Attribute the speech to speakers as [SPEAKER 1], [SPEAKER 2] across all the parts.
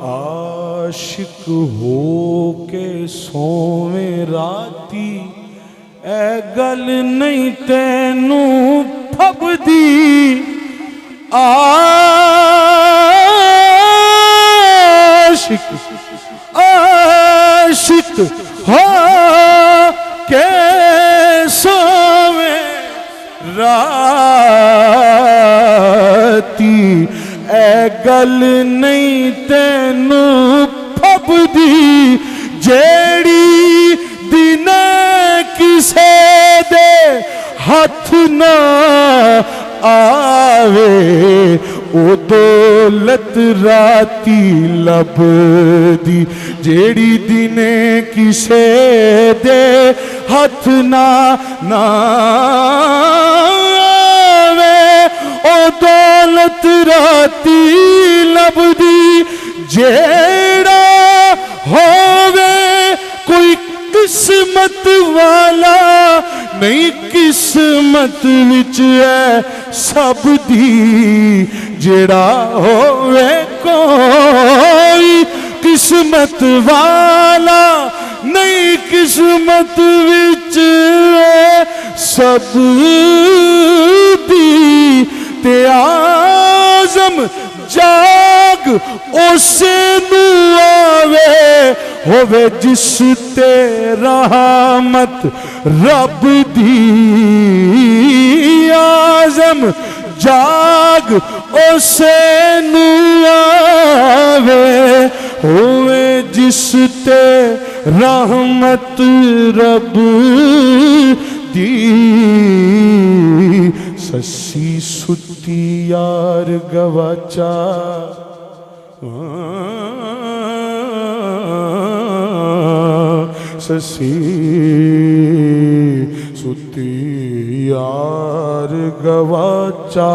[SPEAKER 1] आशिक हो के सोवे राती ए गल नहीं तेनू फबदी आशिक आशिक हो के सोवे राती ए गल नहीं तेनू फबदी जेड़ी दिन किसे दे हथ ना आवे ओ दौलत राती लभदी जेड़ी दिने किसे दे हथ ना आवे ओ दौलत राती लभदी जेड़ा होवे कोई किस्मत वाला नहीं किस्मत विच है सब दी जेड़ा होवे कोई किस्मत वाला नहीं किस्मत विच है सब दी ते आज़म जाग उसे नू आवे होवे जिस ते रहमत रब दी आज़म जाग उसे नू आवे होवे जिस ते रहमत रब दी ससी सुती यार गवाचा ससी सुती यार गवाचा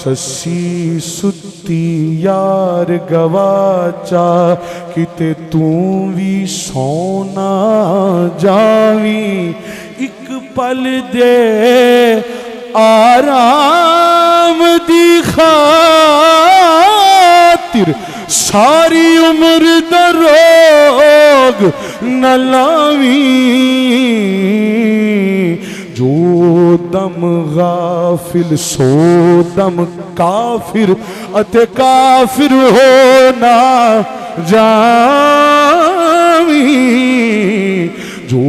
[SPEAKER 1] ससी सुती यार गवाचा किते तू भी सोना जावी एक पल दे आराम दी खातिर सारी उम्र दरोग न लावी जो दम गाफिल सो दम काफिर अते काफिर होना जावी जो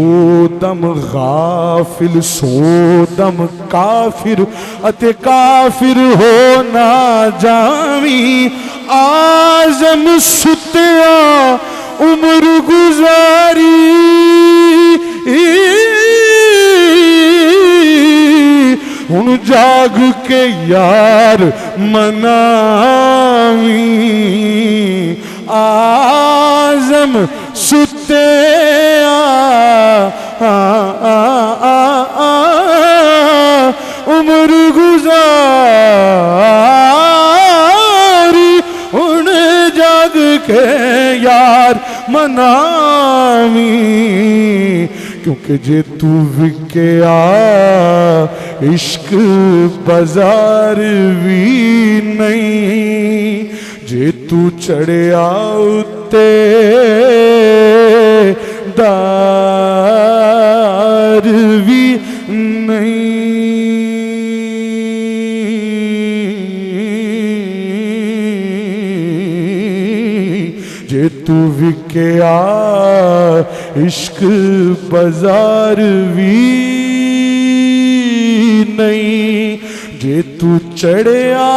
[SPEAKER 1] दम गाफिल सो दम काफिर अते काफिर हो ना जावी आज़म सुतिया उम्र गुजारी हुन जाग के यार मनावी आज़म सुतिया उम्र गुजारी हुन जाग के यार मनावी क्योंकि जे तू विकया इश्क बाजार भी नहीं जे तू चढ़िया उत्ते दार भी नहीं जे तू विकया इश्क बाजार भी नहीं जे तू चढ़िया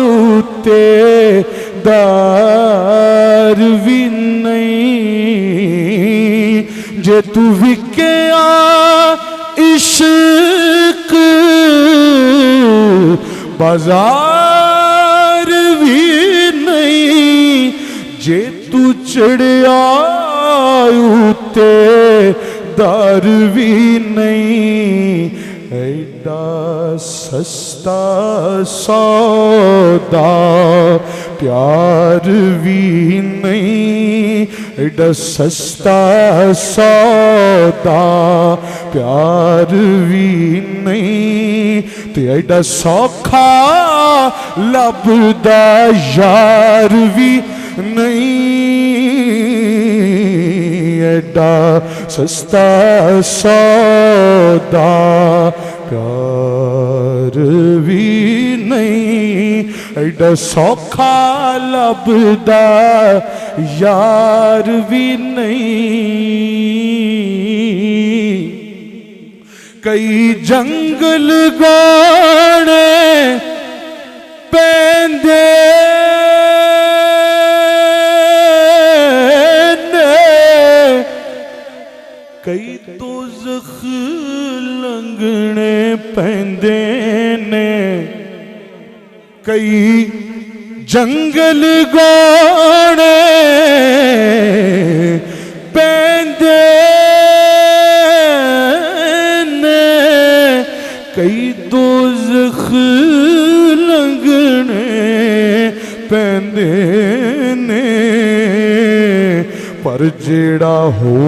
[SPEAKER 1] उत्ते दार भी नहीं जे तू विकया इश्क बाजार भी नहीं जे तू चढ़िया उत्ते दार भी नहीं ऐडा सस्ता सौदा प्यार भी नहीं ऐडा सस्ता सौदा प्यार भी नहीं ते एडा सौखा लभदा यार भी नहीं, एडा सस्ता सौदा प्यार भी नहीं, एडा सौखा लभदा यार भी नहीं। कई जंगल गाने पैंदे कई दोज़ख लंघने पैंदे ने, कई जंगल गाने पैंदे ने, कई दोज़ख लंघने पैंदे ने, पर जेड़ा हो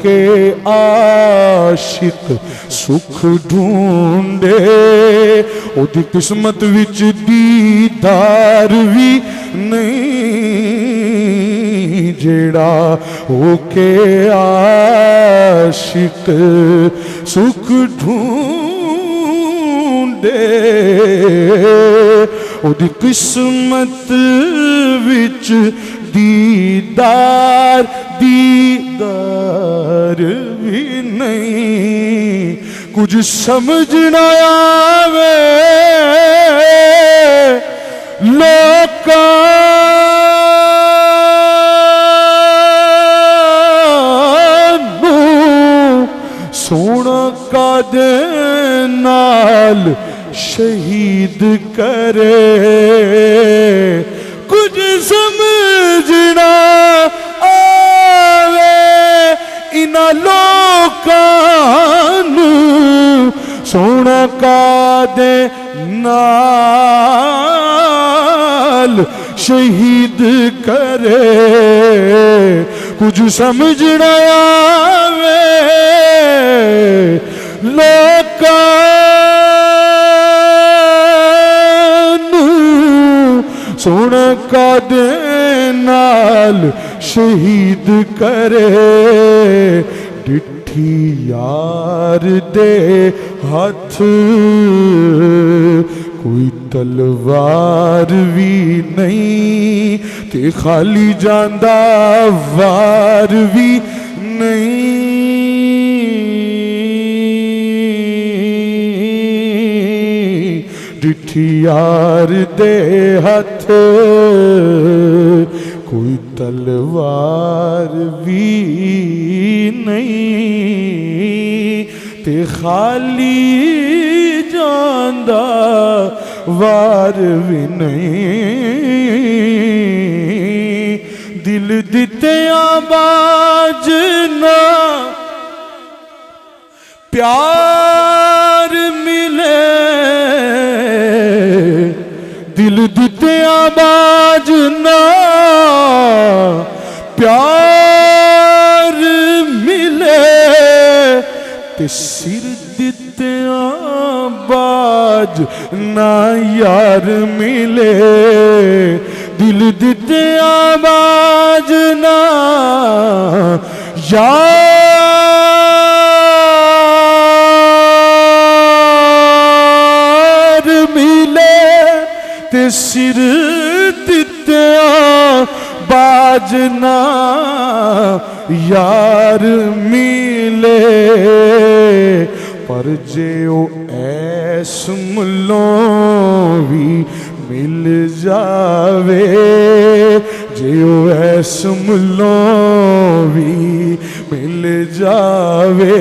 [SPEAKER 1] के आशिक सुख ढूंढे ओदी किस्मत विच दीदार भी नहीं। जेड़ा हो के आशिक सुख ढूंढे ओदी किस्मत विच दीदार दीदार भी नहीं। कुछ समझना आवे लोकां नूं सोना कादे नाल शहीद करे, कुछ समझना आवे इना लोकां नूं सोना कादे नाल शहीद करे, कुछ समझना आवे लोकां सोना कादे नाल शहीद करे। डिठी यार दे हाथ कोई तलवार भी नहीं, ते खाली जांदा वार भी नहीं। डिठी यार दे हाथ कोई तलवार भी नहीं, ते खाली जांदा वार भी नहीं। दिल दिते आवाज ना प्यार मिले, दिल दिते आवाज ना प्यार मिले, ते सिर दिते आवाज ना यार मिले। दिल दिते आवाज ना यार मिले, ते सिर दिते बाजना यार मिले। पर जे ओ ऐस मुल्लों भी मिल जावे, जे ओ ऐस मुल्लों भी मिल जावे,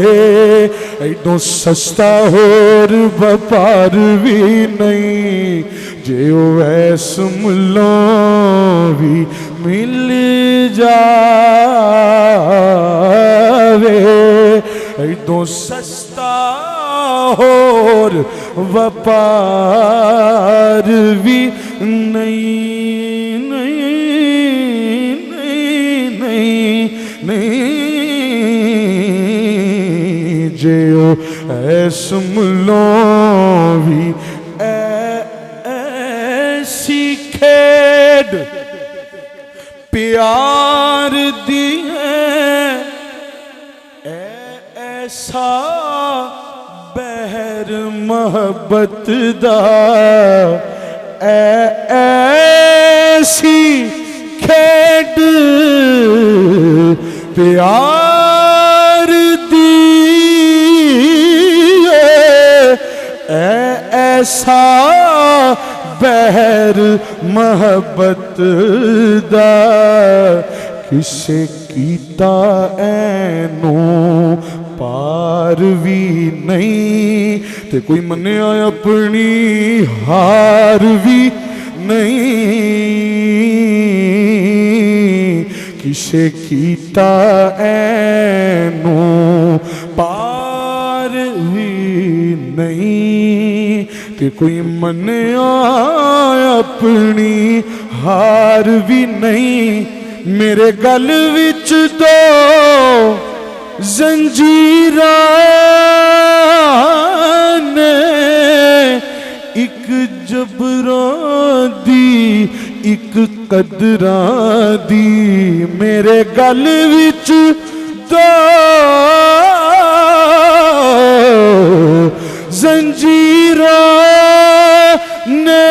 [SPEAKER 1] ऐडो सस्ता होर व्यापार भी नहीं। जे ओ ऐस मुल्लों भी मिल जावे, ऐडो सस्ता होर व्यापार भी नहीं। नहीं नहीं नहीं नहीं, जे ओ ऐस मुल्लों भी ऐसी खेड प्यार दी है, ऐसा बहर मोहब्बत दा, ऐसी खेड प्यार दी है, ऐसा बहर मोहब्बत दा, किसे कीता ऐनू पार भी नहीं, ते कोई मन्निया अपनी हार भी नहीं, किसे कीता ऐनू पार भी नहीं, ते कोई मन्निया अपनी हार भी नहीं। मेरे गल विच दो जंजीरां ने, एक जबरां दी एक कदरां दी, मेरे गल विच दो जंजीरां ने,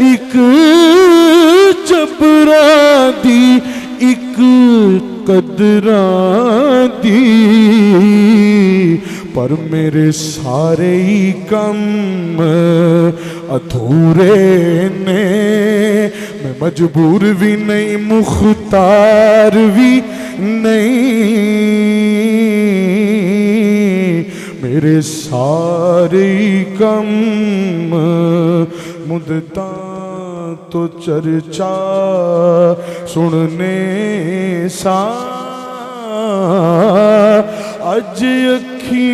[SPEAKER 1] एक जबरां दी एक कदरां दी, पर मेरे सारे ही कम अधूरे ने, मैं मजबूर भी नहीं मुख्तार भी नहीं, मेरे सारे ही कम मुद्दा तो चर्चा सुनने सा, अज अखी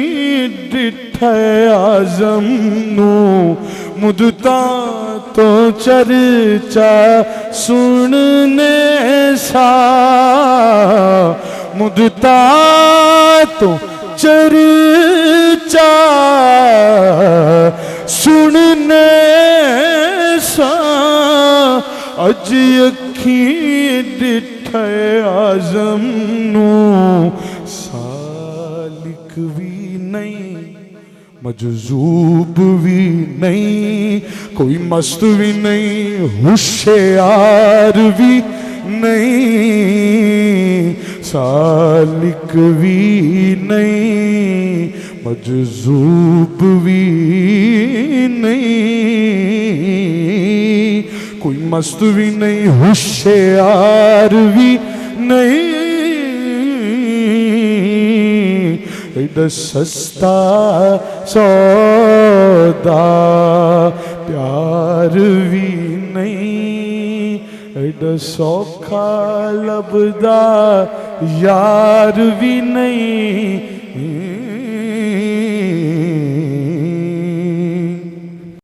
[SPEAKER 1] डिठे आजम नू, मुद्दा तो चर्चा सुनने सा, मुद्दा तो चर्चा सुनने सा, अज अखी डिठे आजम नू, सालिक भी नहीं मजजूब भी नहीं, कोई मस्त भी नहीं होशियार भी नहीं, सालिक भी नहीं मजजूब भी नहीं, कोई मस्त भी नहीं होशियार भी नहीं, एडा सस्ता सौदा प्यार भी नहीं, एडा सौखा लभदा यार भी नहीं।